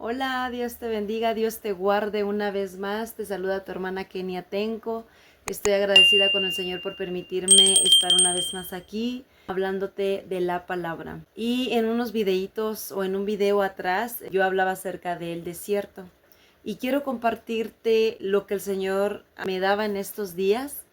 Hola, Dios te bendiga, Dios te guarde una vez más. Te saluda tu hermana Kenia Tenco. Estoy agradecida con el Señor por permitirme estar una vez más aquí hablándote de la palabra. Y en unos videitos o en un video atrás yo hablaba acerca del desierto. Y quiero compartirte lo que el Señor me daba en estos días.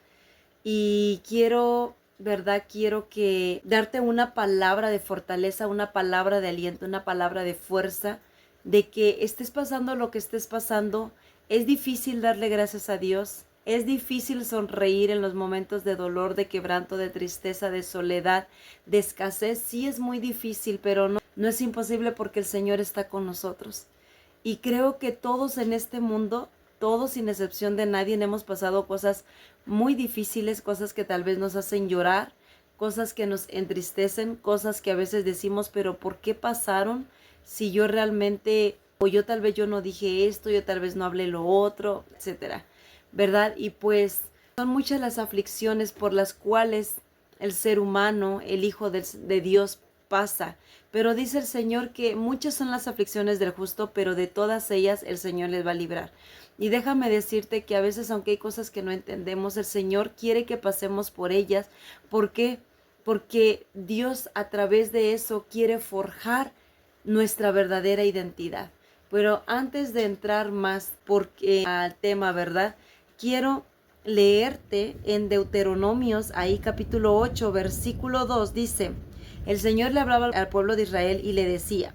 Y quiero que darte una palabra de fortaleza, una palabra de aliento, una palabra de fuerza, de que estés pasando lo que estés pasando. Es difícil darle gracias a Dios. Es difícil sonreír en los momentos de dolor, de quebranto, de tristeza, de soledad, de escasez. Sí es muy difícil, pero no es imposible porque el Señor está con nosotros. Y creo que todos en este mundo, todos sin excepción de nadie, hemos pasado cosas muy difíciles, cosas que tal vez nos hacen llorar, cosas que nos entristecen, cosas que a veces decimos, pero ¿por qué pasaron? Si yo realmente, o yo tal vez yo no dije esto, yo tal vez no hablé lo otro, etcétera, ¿verdad? Y pues son muchas las aflicciones por las cuales el ser humano, el Hijo de Dios, pasa. Pero dice el Señor que muchas son las aflicciones del justo, pero de todas ellas el Señor les va a librar. Y déjame decirte que a veces, aunque hay cosas que no entendemos, el Señor quiere que pasemos por ellas. ¿Por qué? Porque Dios a través de eso quiere forjar nuestra verdadera identidad. Pero antes de entrar más al tema, ¿verdad? Quiero leerte en Deuteronomios, ahí capítulo 8, versículo 2, dice: el Señor le hablaba al pueblo de Israel y le decía: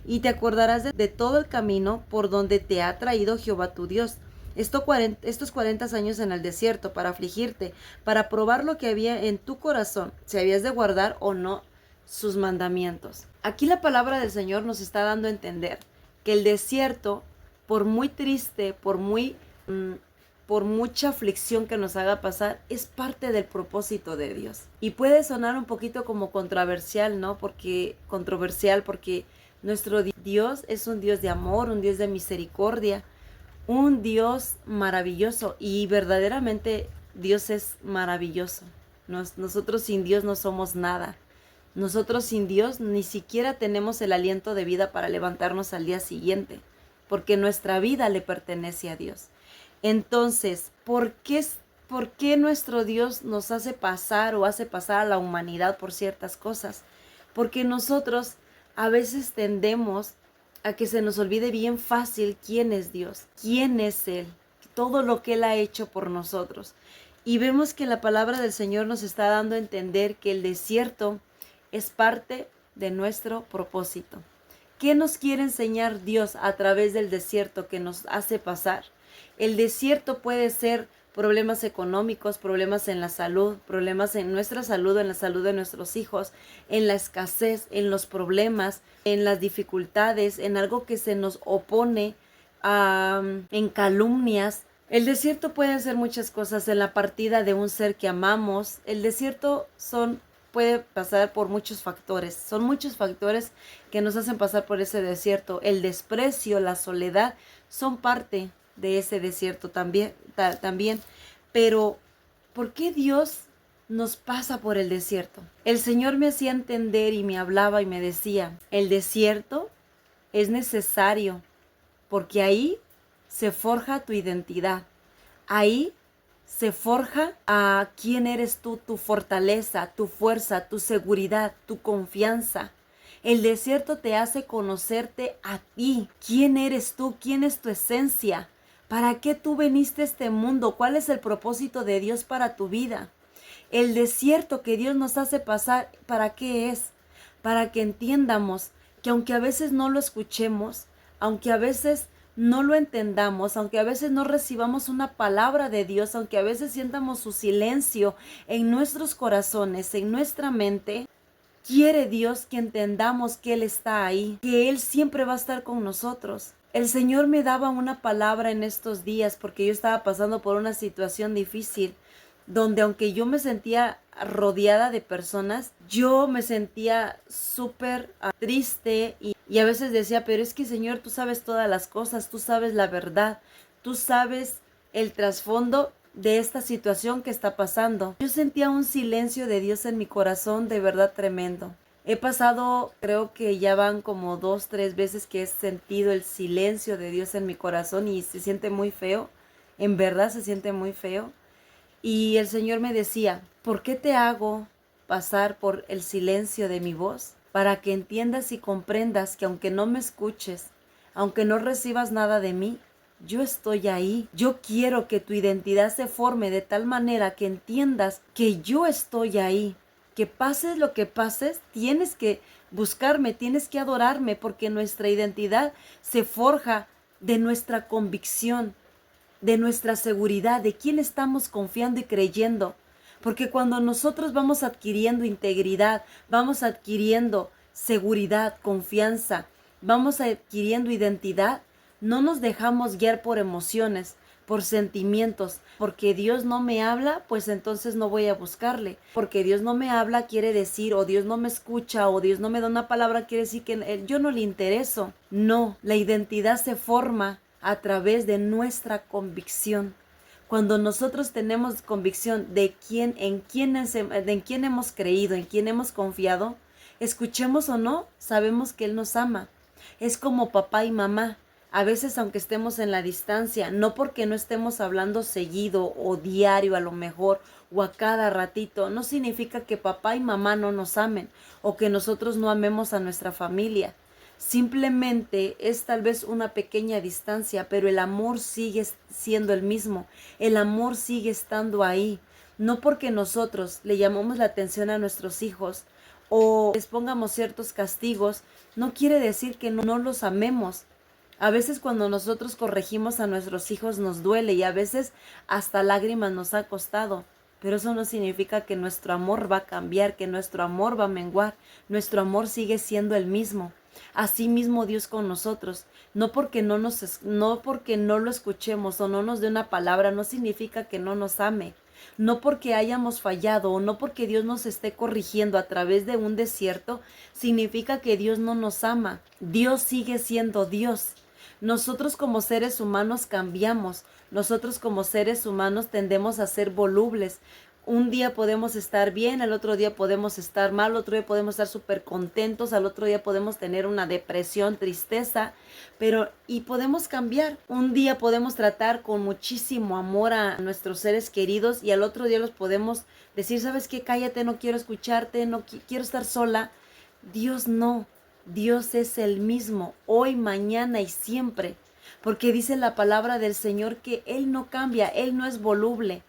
y te acordarás de todo el camino por donde te ha traído Jehová tu Dios, estos 40 años en el desierto, para afligirte, para probar lo que había en tu corazón, si habías de guardar o no sus mandamientos. Aquí la palabra del Señor nos está dando a entender que el desierto, por muy triste, por mucha aflicción que nos haga pasar, es parte del propósito de Dios. Y puede sonar un poquito como controversial, ¿no? Controversial porque nuestro Dios es un Dios de amor, un Dios de misericordia, un Dios maravilloso, y verdaderamente Dios es maravilloso. Nosotros sin Dios no somos nada. Nosotros sin Dios ni siquiera tenemos el aliento de vida para levantarnos al día siguiente, porque nuestra vida le pertenece a Dios. Entonces, ¿por qué nuestro Dios nos hace pasar o hace pasar a la humanidad por ciertas cosas? Porque nosotros a veces tendemos a que se nos olvide bien fácil quién es Dios, quién es Él, todo lo que Él ha hecho por nosotros. Y vemos que la palabra del Señor nos está dando a entender que el desierto es parte de nuestro propósito. ¿Qué nos quiere enseñar Dios a través del desierto que nos hace pasar? El desierto puede ser problemas económicos, problemas en la salud, problemas en nuestra salud, en la salud de nuestros hijos, en la escasez, en los problemas, en las dificultades, en algo que se nos opone, en calumnias. El desierto puede ser muchas cosas, en la partida de un ser que amamos. El desierto puede pasar por muchos factores. Son muchos factores que nos hacen pasar por ese desierto. El desprecio, la soledad son parte de ese desierto también. Pero, ¿por qué Dios nos pasa por el desierto? El Señor me hacía entender y me hablaba y me decía: el desierto es necesario porque ahí se forja tu identidad. Ahí se forja a quién eres tú, tu fortaleza, tu fuerza, tu seguridad, tu confianza. El desierto te hace conocerte a ti. ¿Quién eres tú? ¿Quién es tu esencia? ¿Para qué tú viniste a este mundo? ¿Cuál es el propósito de Dios para tu vida? El desierto que Dios nos hace pasar, ¿para qué es? Para que entiendamos que aunque a veces no lo escuchemos, aunque a veces no lo entendamos, aunque a veces no recibamos una palabra de Dios, aunque a veces sientamos su silencio en nuestros corazones, en nuestra mente, quiere Dios que entendamos que Él está ahí, que Él siempre va a estar con nosotros. El Señor me daba una palabra en estos días porque yo estaba pasando por una situación difícil, donde aunque yo me sentía rodeada de personas, yo me sentía súper triste y a veces decía: pero es que, Señor, tú sabes todas las cosas, tú sabes la verdad, tú sabes el trasfondo de esta situación que está pasando. Yo sentía un silencio de Dios en mi corazón de verdad tremendo. He pasado, creo que ya van como 2, 3 veces que he sentido el silencio de Dios en mi corazón y se siente muy feo. En verdad se siente muy feo. Y el Señor me decía, ¿por qué te hago pasar por el silencio de mi voz? Para que entiendas y comprendas que aunque no me escuches, aunque no recibas nada de mí, yo estoy ahí. Yo quiero que tu identidad se forme de tal manera que entiendas que yo estoy ahí. Que pases lo que pases, tienes que buscarme, tienes que adorarme, porque nuestra identidad se forja de nuestra convicción, de nuestra seguridad, de quién estamos confiando y creyendo. Porque cuando nosotros vamos adquiriendo integridad, vamos adquiriendo seguridad, confianza, vamos adquiriendo identidad, no nos dejamos guiar por emociones, por sentimientos. Porque Dios no me habla, pues entonces no voy a buscarle. Porque Dios no me habla quiere decir, o Dios no me escucha, o Dios no me da una palabra, quiere decir que yo no le intereso. No, la identidad se forma a través de nuestra convicción. Cuando nosotros tenemos convicción de en quién hemos creído, en quién hemos confiado, escuchemos o no, sabemos que Él nos ama. Es como papá y mamá. A veces, aunque estemos en la distancia, no porque no estemos hablando seguido o diario a lo mejor o a cada ratito, no significa que papá y mamá no nos amen o que nosotros no amemos a nuestra familia. Simplemente es tal vez una pequeña distancia, pero el amor sigue siendo el mismo. El amor sigue estando ahí. No porque nosotros le llamamos la atención a nuestros hijos o les pongamos ciertos castigos, no quiere decir que no los amemos. A veces cuando nosotros corregimos a nuestros hijos nos duele y a veces hasta lágrimas nos ha costado. Pero eso no significa que nuestro amor va a cambiar, que nuestro amor va a menguar. Nuestro amor sigue siendo el mismo. Así mismo Dios con nosotros. No porque no lo escuchemos o no nos dé una palabra, no significa que no nos ame. No porque hayamos fallado o no porque Dios nos esté corrigiendo a través de un desierto, significa que Dios no nos ama. Dios sigue siendo Dios. Nosotros como seres humanos cambiamos. Nosotros como seres humanos tendemos a ser volubles. Un día podemos estar bien, al otro día podemos estar mal, al otro día podemos estar súper contentos, al otro día podemos tener una depresión, tristeza, y podemos cambiar. Un día podemos tratar con muchísimo amor a nuestros seres queridos y al otro día los podemos decir, ¿sabes qué? Cállate, no quiero escucharte, no quiero estar sola. Dios no, Dios es el mismo, hoy, mañana y siempre, porque dice la palabra del Señor que Él no cambia, Él no es voluble,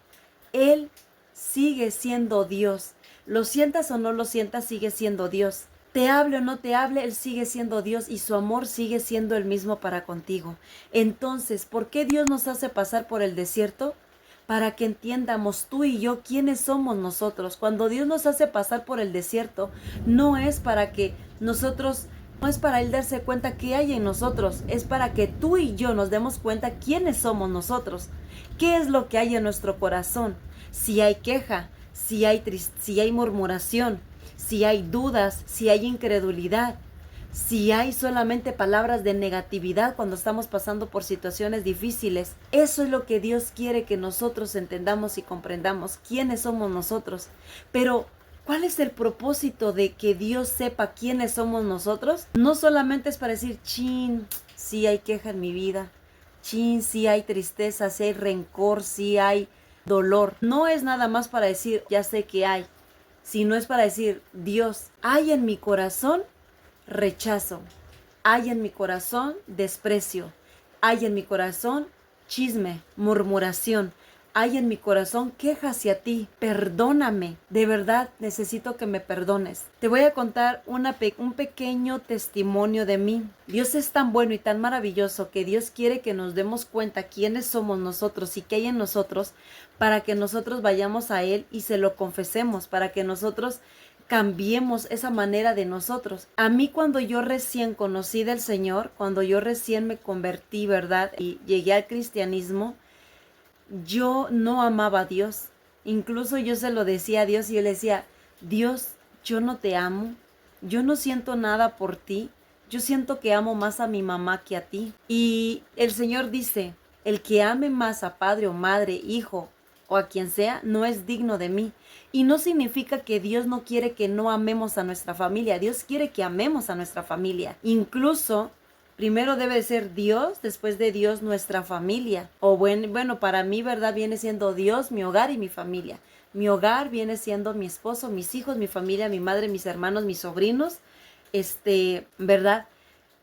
Él sigue siendo Dios. Lo sientas o no lo sientas, sigue siendo Dios. Te hable o no te hable, Él sigue siendo Dios y su amor sigue siendo el mismo para contigo. Entonces, ¿por qué Dios nos hace pasar por el desierto? Para que entiendamos tú y yo quiénes somos nosotros. Cuando Dios nos hace pasar por el desierto, no es para que nosotros, no es para Él darse cuenta qué hay en nosotros, es para que tú y yo nos demos cuenta quiénes somos nosotros, qué es lo que hay en nuestro corazón. Si hay queja, si hay murmuración, si hay dudas, si hay incredulidad, si hay solamente palabras de negatividad cuando estamos pasando por situaciones difíciles. Eso es lo que Dios quiere que nosotros entendamos y comprendamos quiénes somos nosotros. Pero ¿cuál es el propósito de que Dios sepa quiénes somos nosotros? No solamente es para decir, chin, sí hay queja en mi vida, chin, sí hay tristeza, sí hay rencor, sí hay dolor. No es nada más para decir, ya sé que hay, sino es para decir, Dios, hay en mi corazón rechazo, hay en mi corazón desprecio, hay en mi corazón chisme, murmuración, hay en mi corazón queja hacia ti, perdóname, de verdad necesito que me perdones. Te voy a contar un pequeño testimonio de mí. Dios es tan bueno y tan maravilloso que Dios quiere que nos demos cuenta quiénes somos nosotros y qué hay en nosotros para que nosotros vayamos a Él y se lo confesemos, para que nosotros cambiemos esa manera de nosotros. A mí cuando yo recién conocí del Señor, cuando yo recién me convertí, ¿verdad? Y llegué al cristianismo, yo no amaba a Dios. Incluso yo se lo decía a Dios y yo le decía, Dios, yo no te amo, yo no siento nada por ti, yo siento que amo más a mi mamá que a ti. Y el Señor dice, el que ame más a padre o madre, hijo, o a quien sea no es digno de mí. Y no significa que Dios no quiere que no amemos a nuestra familia. Dios quiere que amemos a nuestra familia. Incluso primero debe de ser Dios, después de Dios nuestra familia. O bueno, para mí, ¿verdad? Viene siendo Dios, mi hogar y mi familia. Mi hogar viene siendo mi esposo, mis hijos, mi familia, mi madre, mis hermanos, mis sobrinos, ¿verdad?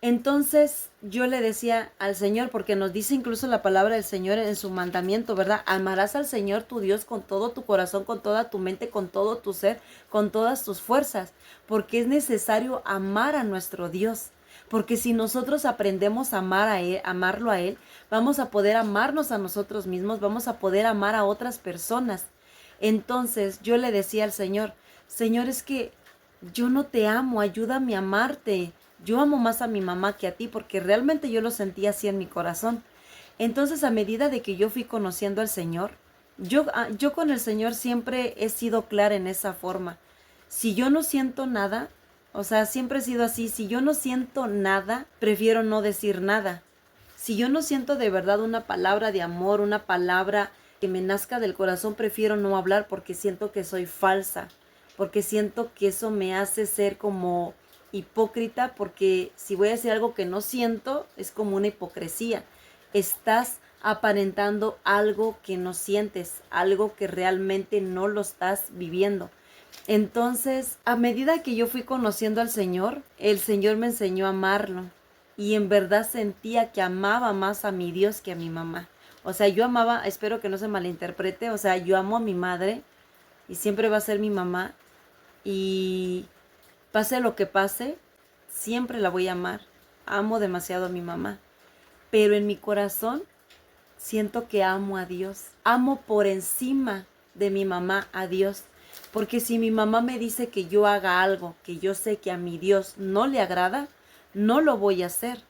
Entonces yo le decía al Señor, porque nos dice incluso la palabra del Señor en su mandamiento, ¿verdad? Amarás al Señor tu Dios con todo tu corazón, con toda tu mente, con todo tu ser, con todas tus fuerzas, porque es necesario amar a nuestro Dios. Porque si nosotros aprendemos a amar a Él, amarlo a Él, vamos a poder amarnos a nosotros mismos, vamos a poder amar a otras personas. Entonces yo le decía al Señor, Señor, es que yo no te amo, ayúdame a amarte. Yo amo más a mi mamá que a ti, porque realmente yo lo sentía así en mi corazón. Entonces, a medida de que yo fui conociendo al Señor, yo con el Señor siempre he sido clara en esa forma. Si yo no siento nada, o sea, siempre he sido así, si yo no siento nada, prefiero no decir nada. Si yo no siento de verdad una palabra de amor, una palabra que me nazca del corazón, prefiero no hablar porque siento que soy falsa, porque siento que eso me hace ser como hipócrita, porque si voy a decir algo que no siento, es como una hipocresía. Estás aparentando algo que no sientes, algo que realmente no lo estás viviendo. Entonces, a medida que yo fui conociendo al Señor, el Señor me enseñó a amarlo. Y en verdad sentía que amaba más a mi Dios que a mi mamá. O sea, yo amaba, espero que no se malinterprete, o sea, yo amo a mi madre y siempre va a ser mi mamá. Y pase lo que pase, siempre la voy a amar. Amo demasiado a mi mamá. Pero en mi corazón siento que amo a Dios. Amo por encima de mi mamá a Dios. Porque si mi mamá me dice que yo haga algo que yo sé que a mi Dios no le agrada, no lo voy a hacer.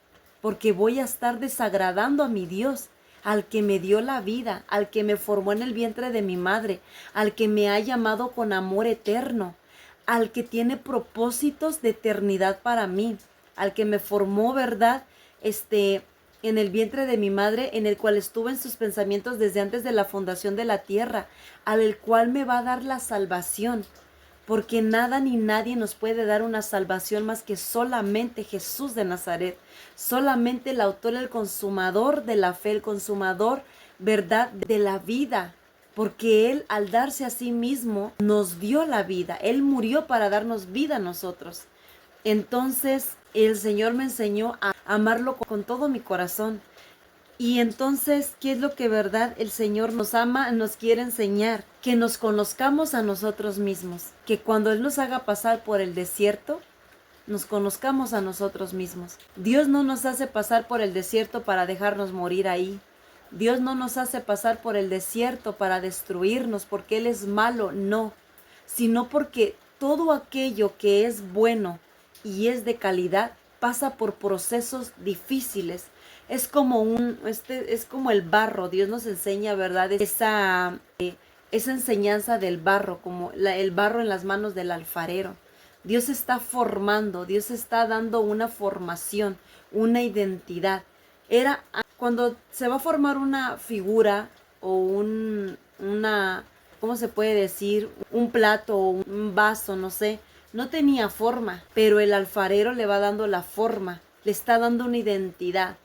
Porque voy a estar desagradando a mi Dios, al que me dio la vida, al que me formó en el vientre de mi madre, al que me ha llamado con amor eterno, al que tiene propósitos de eternidad para mí, al que me formó, ¿verdad? En el vientre de mi madre, en el cual estuve en sus pensamientos desde antes de la fundación de la tierra, al cual me va a dar la salvación, porque nada ni nadie nos puede dar una salvación más que solamente Jesús de Nazaret, solamente el autor, el consumador de la fe, el consumador, ¿verdad?, de la vida. Porque Él, al darse a sí mismo, nos dio la vida. Él murió para darnos vida a nosotros. Entonces, el Señor me enseñó a amarlo con todo mi corazón. Y entonces, ¿qué es lo que verdad el Señor nos ama, nos quiere enseñar? Que nos conozcamos a nosotros mismos. Que cuando Él nos haga pasar por el desierto, nos conozcamos a nosotros mismos. Dios no nos hace pasar por el desierto para dejarnos morir ahí. Dios no nos hace pasar por el desierto para destruirnos porque Él es malo, no, sino porque todo aquello que es bueno y es de calidad pasa por procesos difíciles. Es como es como el barro. Dios nos enseña, ¿verdad? Esa enseñanza del barro, como el barro en las manos del alfarero. Dios está formando, Dios está dando una formación, una identidad. Cuando se va a formar una figura o ¿cómo se puede decir? Un plato o un vaso, no sé. No tenía forma, pero el alfarero le va dando la forma, le está dando una identidad.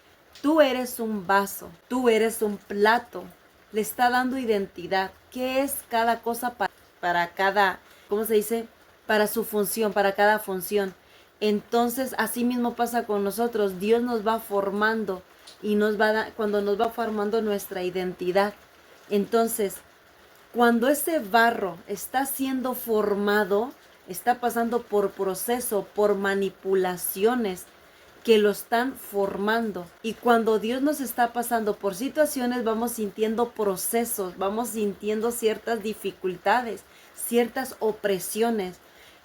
Tú eres un vaso, tú eres un plato, le está dando identidad. ¿Qué es cada cosa para cada, ¿cómo se dice? Para su función, para cada función. Entonces, así mismo pasa con nosotros. Dios nos va formando y cuando nos va formando nuestra identidad. Entonces, cuando ese barro está siendo formado, está pasando por proceso, por manipulaciones que lo están formando. Y cuando Dios nos está pasando por situaciones, vamos sintiendo procesos, vamos sintiendo ciertas dificultades, ciertas opresiones.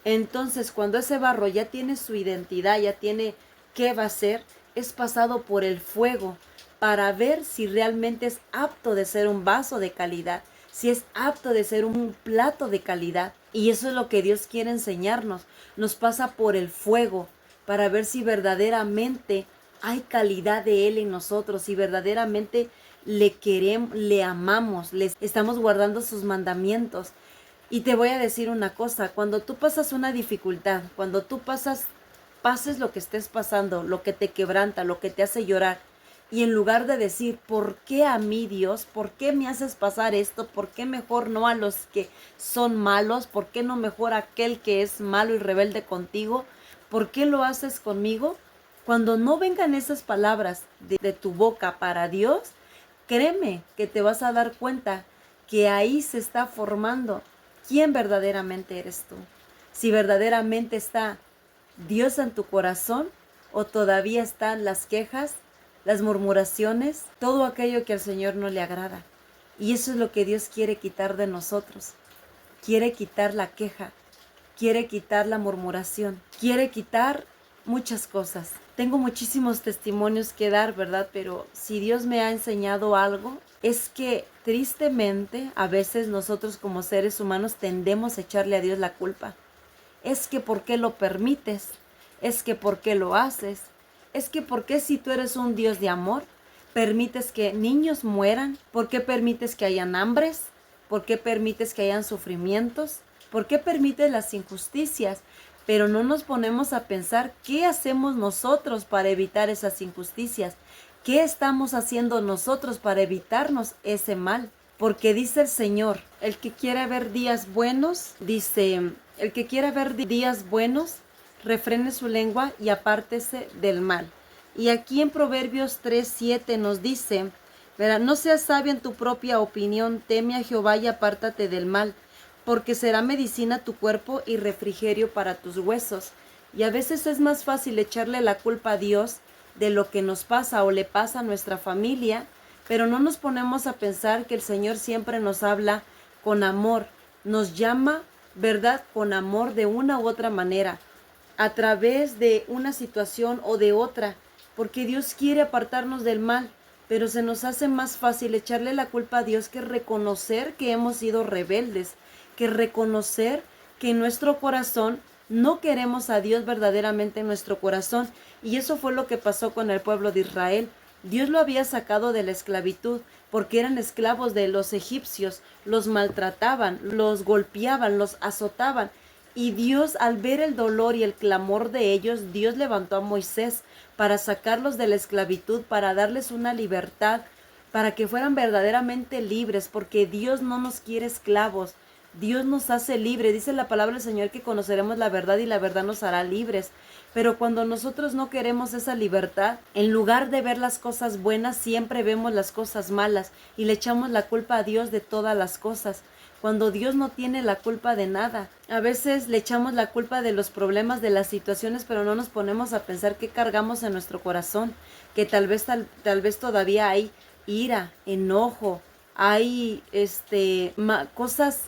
Entonces, cuando ese barro ya tiene su identidad, ya tiene qué va a ser, es pasado por el fuego para ver si realmente es apto de ser un vaso de calidad, si es apto de ser un plato de calidad. Y eso es lo que Dios quiere enseñarnos. Nos pasa por el fuego para ver si verdaderamente hay calidad de Él en nosotros y verdaderamente le queremos, le amamos, le estamos guardando sus mandamientos. Y te voy a decir una cosa, cuando tú pasas una dificultad, cuando tú pases lo que estés pasando, lo que te quebranta, lo que te hace llorar, y en lugar de decir, ¿por qué a mí, Dios? ¿Por qué me haces pasar esto? ¿Por qué mejor no a los que son malos? ¿Por qué no mejor a aquel que es malo y rebelde contigo? ¿Por qué lo haces conmigo? Cuando no vengan esas palabras de tu boca para Dios, créeme que te vas a dar cuenta que ahí se está formando quién verdaderamente eres tú. Si verdaderamente está Dios en tu corazón o todavía están las quejas, las murmuraciones, todo aquello que al Señor no le agrada. Y eso es lo que Dios quiere quitar de nosotros. Quiere quitar la queja, quiere quitar la murmuración, quiere quitar muchas cosas. Tengo muchísimos testimonios que dar, ¿verdad? Pero si Dios me ha enseñado algo, es que tristemente a veces nosotros como seres humanos tendemos a echarle a Dios la culpa. Es que ¿por qué lo permites? Es que ¿por qué lo haces? Es que ¿por qué si tú eres un Dios de amor, permites que niños mueran? ¿Por qué permites que hayan hambres? ¿Por qué permites que hayan sufrimientos? ¿Por qué permites las injusticias? Pero no nos ponemos a pensar qué hacemos nosotros para evitar esas injusticias. ¿Qué estamos haciendo nosotros para evitarnos ese mal? Porque dice el Señor, el que quiera ver días buenos, dice, el que quiera ver días buenos, refrene su lengua y apártese del mal. Y aquí en Proverbios 3:7 nos dice, ¿verdad? No seas sabio en tu propia opinión, teme a Jehová y apártate del mal, porque será medicina tu cuerpo y refrigerio para tus huesos. Y a veces es más fácil echarle la culpa a Dios de lo que nos pasa o le pasa a nuestra familia, pero no nos ponemos a pensar que el Señor siempre nos habla con amor, nos llama, ¿verdad?, con amor de una u otra manera, a través de una situación o de otra, porque Dios quiere apartarnos del mal, pero se nos hace más fácil echarle la culpa a Dios que reconocer que hemos sido rebeldes, que reconocer que en nuestro corazón no queremos a Dios verdaderamente en nuestro corazón. Y eso fue lo que pasó con el pueblo de Israel. Dios lo había sacado de la esclavitud porque eran esclavos de los egipcios, los maltrataban, los golpeaban, los azotaban. Y Dios, al ver el dolor y el clamor de ellos, Dios levantó a Moisés para sacarlos de la esclavitud, para darles una libertad, para que fueran verdaderamente libres, porque Dios no nos quiere esclavos. Dios nos hace libres. Dice la palabra del Señor que conoceremos la verdad y la verdad nos hará libres. Pero cuando nosotros no queremos esa libertad, en lugar de ver las cosas buenas, siempre vemos las cosas malas y le echamos la culpa a Dios de todas las cosas, cuando Dios no tiene la culpa de nada. A veces le echamos la culpa de los problemas, de las situaciones, pero no nos ponemos a pensar qué cargamos en nuestro corazón, que tal vez todavía hay ira, enojo, hay cosas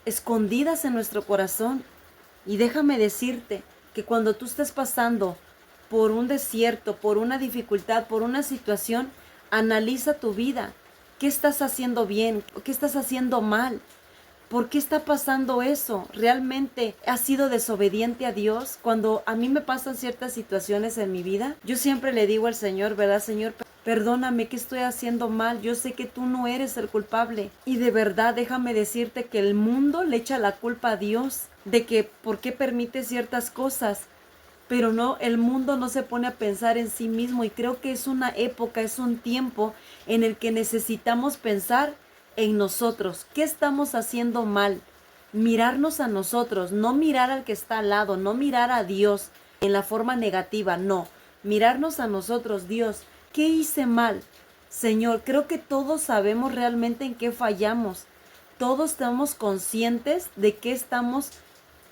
escondidas en nuestro corazón. Y déjame decirte que cuando tú estés pasando por un desierto, por una dificultad, por una situación, analiza tu vida. ¿Qué estás haciendo bien? ¿Qué estás haciendo mal? ¿Por qué está pasando eso? ¿Realmente has sido desobediente a Dios? Cuando a mí me pasan ciertas situaciones en mi vida, yo siempre le digo al Señor, ¿verdad, Señor? Perdóname, ¿qué estoy haciendo mal? Yo sé que tú no eres el culpable. Y de verdad, déjame decirte que el mundo le echa la culpa a Dios de que por qué permite ciertas cosas. Pero no, el mundo no se pone a pensar en sí mismo, y creo que es una época, es un tiempo en el que necesitamos pensar en nosotros. ¿Qué estamos haciendo mal? Mirarnos a nosotros, no mirar al que está al lado, no mirar a Dios en la forma negativa, no. Mirarnos a nosotros, Dios, ¿qué hice mal? Señor, creo que todos sabemos realmente en qué fallamos. Todos estamos conscientes de que estamos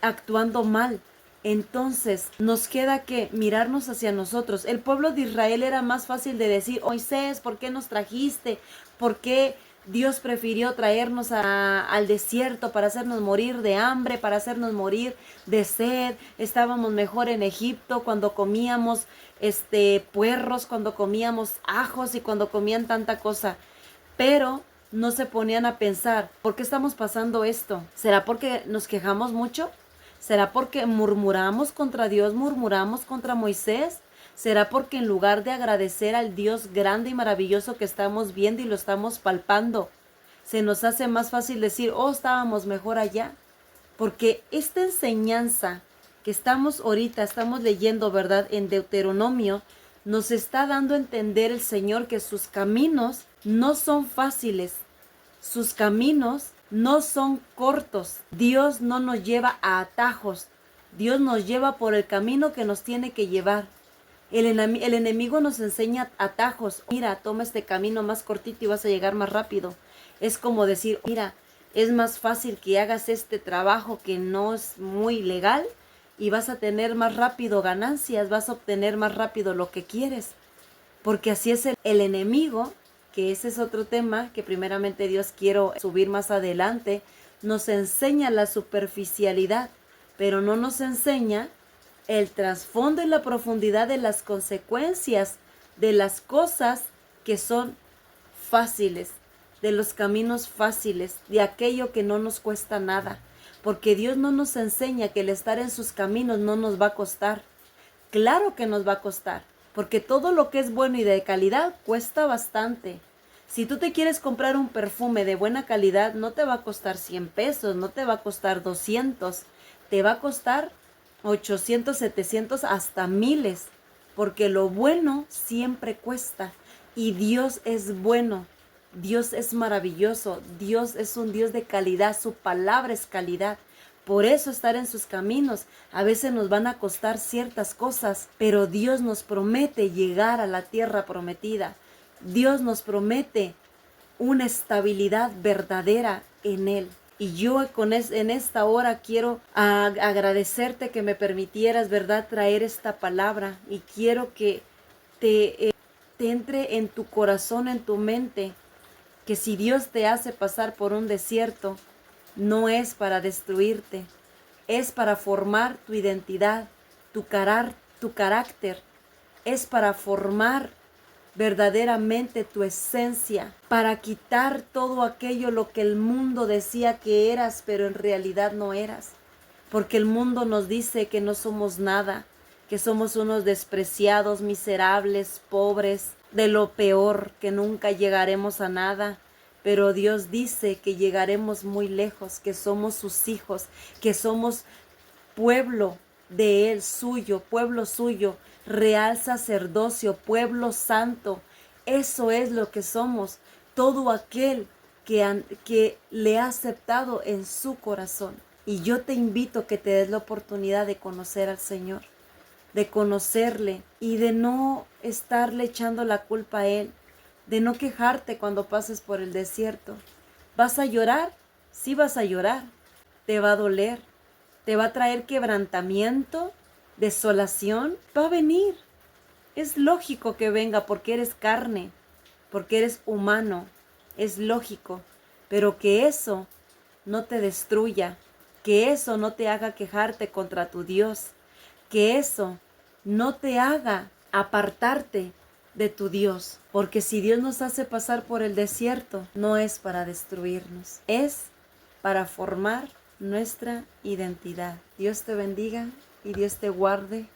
actuando mal. Entonces nos queda que mirarnos hacia nosotros. El pueblo de Israel era más fácil de decir, Moisés, ¿por qué nos trajiste? ¿Por qué Dios prefirió traernos al desierto para hacernos morir de hambre, para hacernos morir de sed? Estábamos mejor en Egipto cuando comíamos puerros, cuando comíamos ajos y cuando comían tanta cosa. Pero no se ponían a pensar, ¿por qué estamos pasando esto? ¿Será porque nos quejamos mucho? ¿Será porque murmuramos contra Dios, murmuramos contra Moisés? ¿Será porque en lugar de agradecer al Dios grande y maravilloso que estamos viendo y lo estamos palpando, se nos hace más fácil decir, oh, estábamos mejor allá? Porque esta enseñanza que estamos leyendo, ¿verdad? En Deuteronomio, nos está dando a entender el Señor que sus caminos no son fáciles, sus caminos no son cortos. Dios no nos lleva a atajos, Dios nos lleva por el camino que nos tiene que llevar. El enemigo nos enseña atajos. Mira, toma este camino más cortito y vas a llegar más rápido. Es como decir, mira, es más fácil que hagas este trabajo que no es muy legal y vas a tener más rápido ganancias, vas a obtener más rápido lo que quieres. Porque así es el enemigo, que ese es otro tema que primeramente Dios quiero subir más adelante, nos enseña la superficialidad, pero no nos enseña el trasfondo y la profundidad de las consecuencias de las cosas que son fáciles, de los caminos fáciles, de aquello que no nos cuesta nada. Porque Dios no nos enseña que el estar en sus caminos no nos va a costar. Claro que nos va a costar, porque todo lo que es bueno y de calidad cuesta bastante. Si tú te quieres comprar un perfume de buena calidad, no te va a costar 100 pesos, no te va a costar 200, te va a costar 800, 700, hasta miles, porque lo bueno siempre cuesta y Dios es bueno, Dios es maravilloso, Dios es un Dios de calidad, su palabra es calidad. Por eso estar en sus caminos a veces nos van a costar ciertas cosas, pero Dios nos promete llegar a la tierra prometida. Dios nos promete una estabilidad verdadera en Él. Y yo en esta hora quiero agradecerte que me permitieras, ¿verdad?, traer esta palabra. Y quiero que te entre en tu corazón, en tu mente, que si Dios te hace pasar por un desierto, no es para destruirte, es para formar tu identidad, tu carácter, es para formar verdaderamente tu esencia, para quitar todo aquello lo que el mundo decía que eras, pero en realidad no eras. Porque el mundo nos dice que no somos nada, que somos unos despreciados, miserables, pobres, de lo peor, que nunca llegaremos a nada. Pero Dios dice que llegaremos muy lejos, que somos sus hijos, que somos pueblo de Él, suyo, pueblo suyo, real sacerdocio, pueblo santo. Eso es lo que somos, todo aquel que le ha aceptado en su corazón. Y yo te invito a que te des la oportunidad de conocer al Señor, de conocerle y de no estarle echando la culpa a Él, de no quejarte cuando pases por el desierto. ¿Vas a llorar? Sí vas a llorar. Te va a doler. Te va a traer quebrantamiento, desolación. Va a venir. Es lógico que venga porque eres carne, porque eres humano. Es lógico. Pero que eso no te destruya, que eso no te haga quejarte contra tu Dios, que eso no te haga apartarte de tu Dios, porque si Dios nos hace pasar por el desierto, no es para destruirnos, es para formar nuestra identidad. Dios te bendiga y Dios te guarde.